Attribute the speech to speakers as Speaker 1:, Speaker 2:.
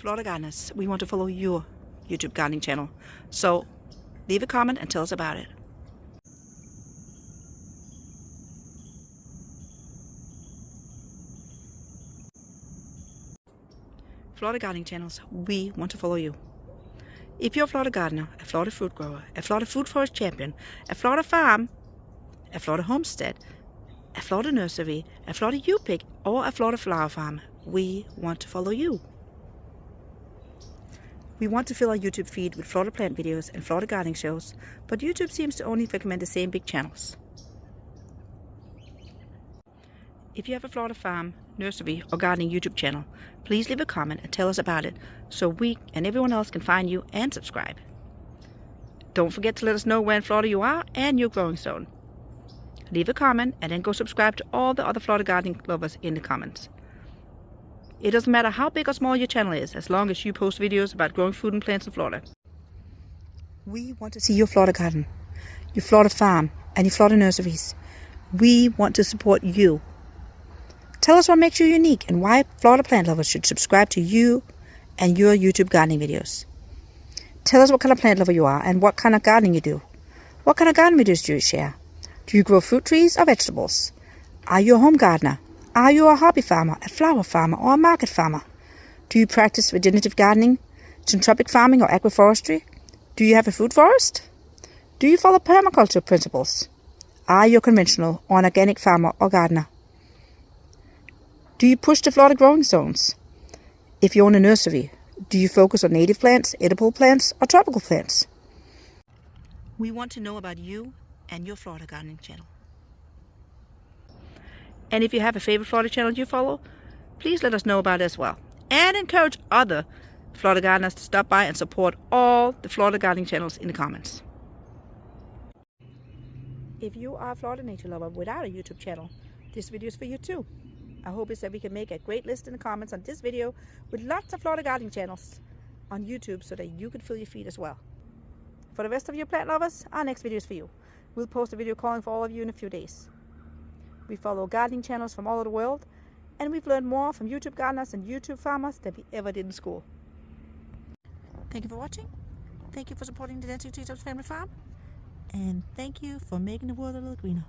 Speaker 1: Florida gardeners, we want to follow your YouTube gardening channel. So leave a comment and tell us about it. Florida gardening channels, we want to follow you. If you're a Florida gardener, a Florida fruit grower, a Florida food forest champion, a Florida farm, a Florida homestead, a Florida nursery, a Florida U-pick, or a Florida flower farm, we want to follow you. We want to fill our YouTube feed with Florida plant videos and Florida gardening shows, but YouTube seems to only recommend the same big channels. If you have a Florida farm, nursery, or gardening YouTube channel, please leave a comment and tell us about it so we and everyone else can find you and subscribe. Don't forget to let us know where in Florida you are and your growing zone. Leave a comment and then go subscribe to all the other Florida gardening lovers in the comments. It doesn't matter how big or small your channel is, as long as you post videos about growing food and plants in Florida. We want to see your Florida garden, your Florida farm, and your Florida nurseries. We want to support you. Tell us what makes you unique and why Florida plant lovers should subscribe to you and your YouTube gardening videos. Tell us what kind of plant lover you are and what kind of gardening you do. What kind of garden videos do you share? Do you grow fruit trees or vegetables? Are you a home gardener? Are you a hobby farmer, a flower farmer, or a market farmer? Do you practice regenerative gardening, syntropic farming, or agroforestry? Do you have a food forest? Do you follow permaculture principles? Are you a conventional or an organic farmer or gardener? Do you push the Florida growing zones? If you own a nursery, do you focus on native plants, edible plants, or tropical plants? We want to know about you and your Florida gardening channel. And if you have a favorite Florida channel you follow, please let us know about it as well. And encourage other Florida gardeners to stop by and support all the Florida gardening channels in the comments. If you are a Florida nature lover without a YouTube channel, this video is for you too. I hope is that we can make a great list in the comments on this video with lots of Florida gardening channels on YouTube so that you can fill your feed as well. For the rest of you plant lovers, our next video is for you. We'll post a video calling for all of you in a few days. We follow gardening channels from all over the world, and we've learned more from YouTube gardeners and YouTube farmers than we ever did in school. Thank you for watching. Thank you for supporting the Nancy Trees Family Farm. And thank you for making the world a little greener.